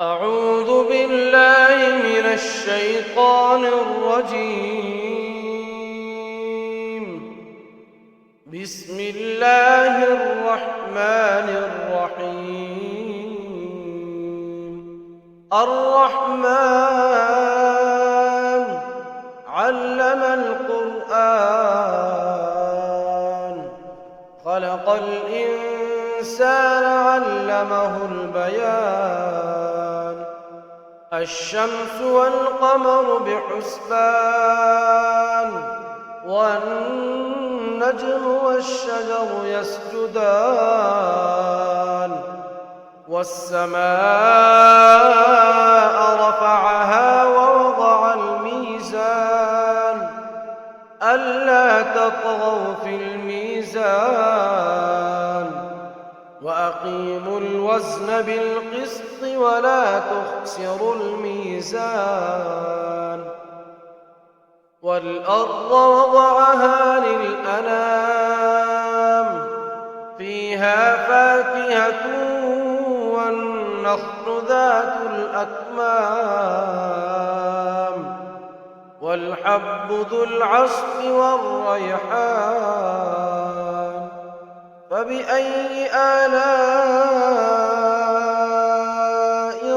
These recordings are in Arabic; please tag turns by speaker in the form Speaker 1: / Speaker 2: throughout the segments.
Speaker 1: أعوذ بالله من الشيطان الرجيم. بسم الله الرحمن الرحيم. الرحمن علم القرآن، خلق الإنسان علمه البيان. الشمس والقمر بحسبان، والنجم والشجر يسجدان. والسماء رفعها ووضع الميزان، ألا تطغوا في الميزان، وأقيموا الوزن بالقسط ولا تخسروا الميزان. والأرض وضعها للأنام، فيها فاكهة والنخل ذات الأكمام، والحب ذو العصف والريحان. فبأي آلاء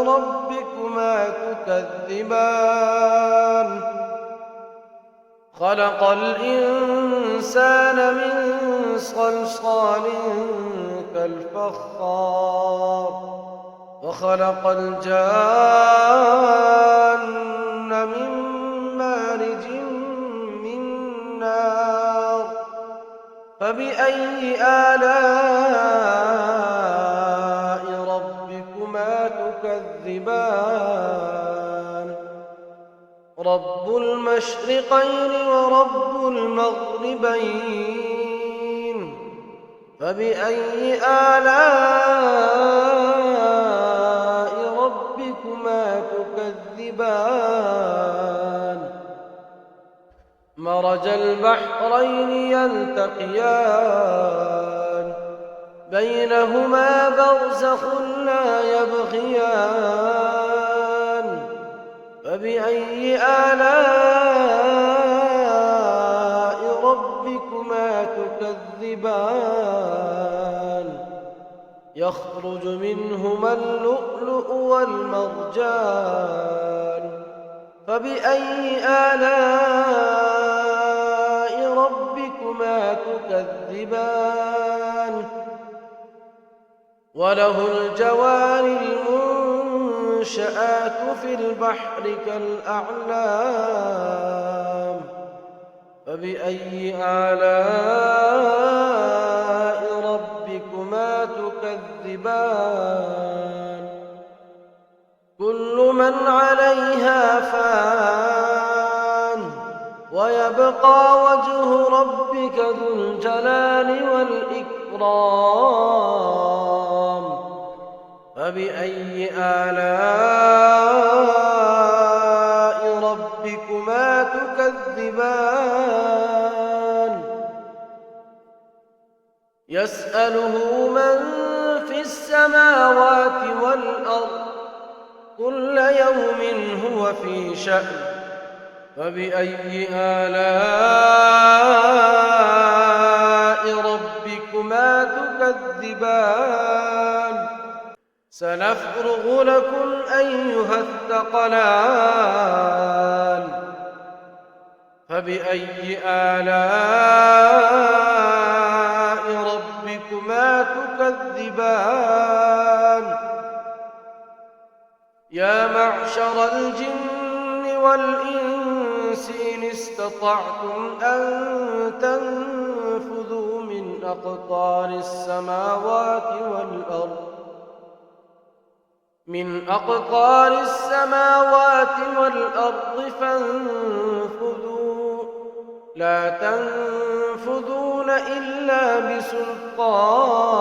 Speaker 1: ربكما تكذبان؟ خلق الإنسان من صلصال كالفخار، وخلق الجان من مارج من نار. فبأي آلاء ربكما تكذبان؟ رب المشرقين ورب المغربين. فبأي آلاء ربكما تكذبان؟ مرج البحرين يلتقيان، بينهما برزخ لا يبغيان. فبأي آلاء ربكما تكذبان؟ يخرج منهما اللؤلؤ والمرجان. فبأي آلاء ربكما تكذبان؟ وله الجوار المنشآت في البحر كالأعلام. فبأي آلاء ربكما تكذبان؟ كل من عليها فان، ويبقى وجه ربك ذو الجلال والإكرام. فبأي آلاء ربكما تكذبان؟ يسأله من في السماوات والأرض، كل يوم هو في شأن. فبأي آلاء ربكما تكذبان؟ سنفرغ لكم أيها الثقلان. فبأي آلاء ربكما تكذبان؟ يا معشر الجن والإنس إن استطعتم أن تنفذوا من أقطار السماوات والأرض فانفذوا، لا تنفذون إلا بسلطان.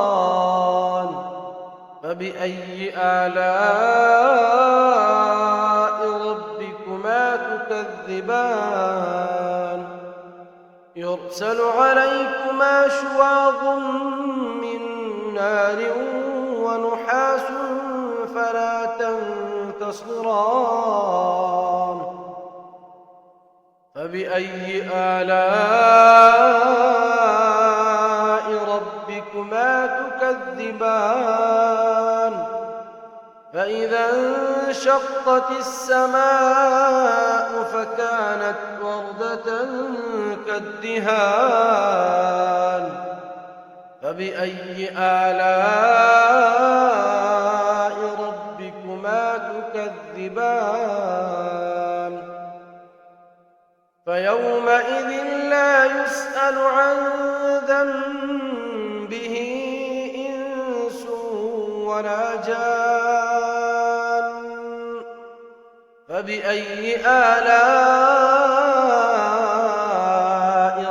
Speaker 1: فبأي آلاء ربكما تكذبان؟ يرسل عليكما شواظ من نار ونحاس فلا تنفذان. ينتصران فبأي آلاء ربكما تكذبان فإذا انشقت السماء فكانت وردة كالدهان فبأي آلاء ربكما تكذبان فيومئذ لا يسأل عن ذنبه إنس ولا جان فبأي آلاء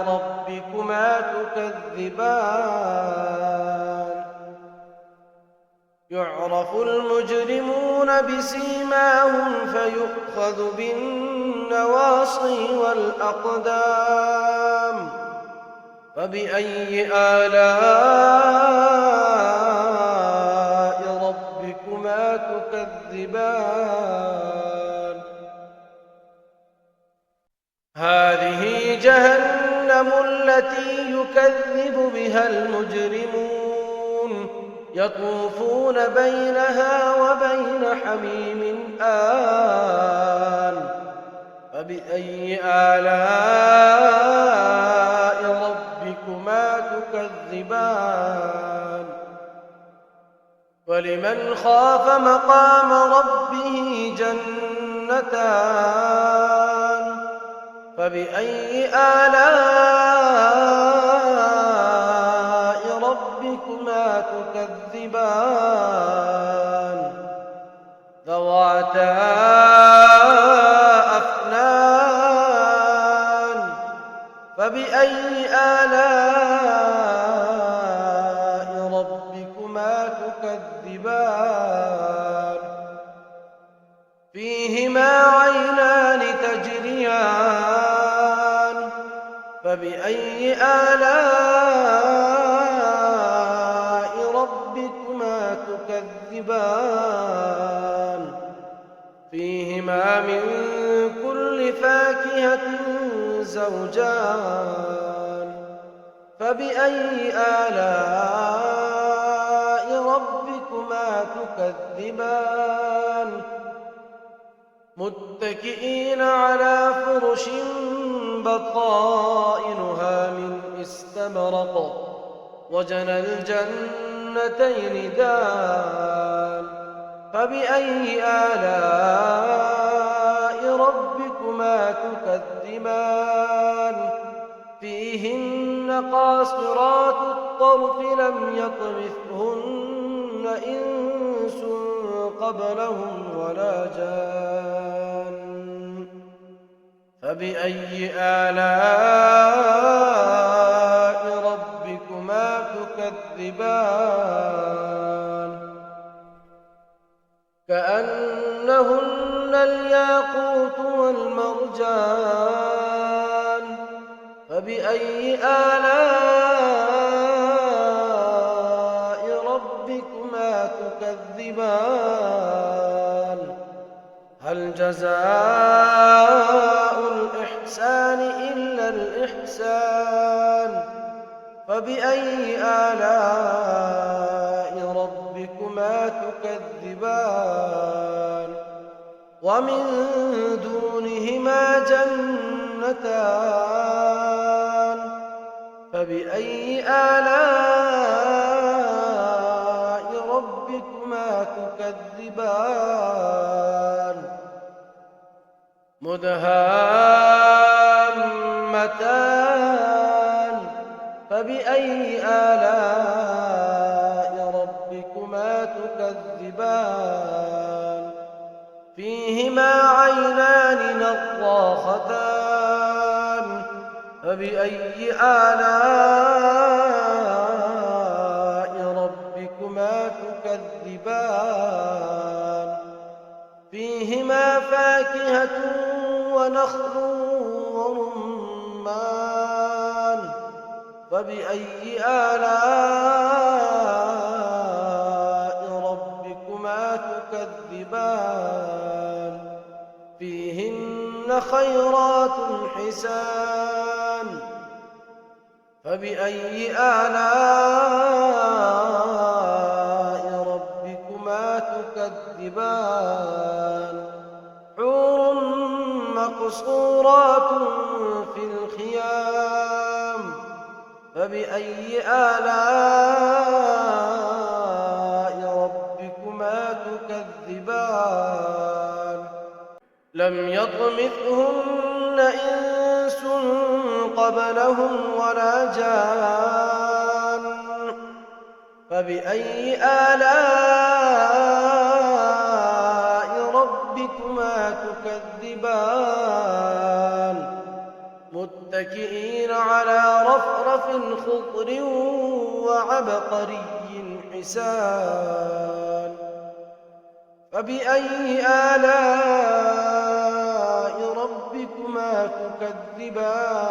Speaker 1: ربكما تكذبان يعرف المجرمون بسيماهم فيؤخذ بالنواصي والأقدام فبأي آلاء ربكما تكذبان هذه جهنم التي يكذب بها المجرمون يطوفون بينها وبين حميم آن فبأي آلاء ربكما تكذبان ولمن خاف مقام ربه جنتان فبأي آلاء ربكما تكذبان ذواتا أفنان فبأي آلاء ربكما تكذبان فيهما عينان تجريان فبأي آلاء ربكما تكذبان فيهما من كل فاكهة زوجان فبأي آلاء ربكما تكذبان متكئين على فرش بطائنها من استبرق وجنى الجنتين دان فبأي آلاء ربكما تكذبان فيهن قاصرات الطرف لم يطمثهن إنس قبلهم ولا جان فبأي آلاء ربكما تكذبان كأنهن الياقوت والمرجان فبأي آلاء ربكما تكذبان هل جزاء الإحسان إلا الإحسان فبأي آلاء ربكما تكذبان ومن دونهما جنتان فبأي آلاء ربكما تكذبان مدهامتان فبأي آلاء ربكما تكذبان فيهما عينان نضاختان فبأي آلاء ربكما تكذبان فيهما فاكهة ونخل ورمان فبأي آلاء ربكما تكذبان فيهن خيرات حسان فبأي آلاء ربكما تكذبان حور مقصورات في الخيام فبأي آلاء ربكما تكذبان لم يطمثهن إنس قبلهم ولا جان فبأي آلاء ربكما تكذبان متكئين على رفرف خضر وعبقري حسان فبأي آلاء ربكما تكذبان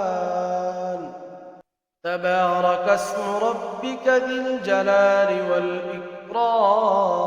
Speaker 1: تبارك اسم ربك ذي الجلال والإكرام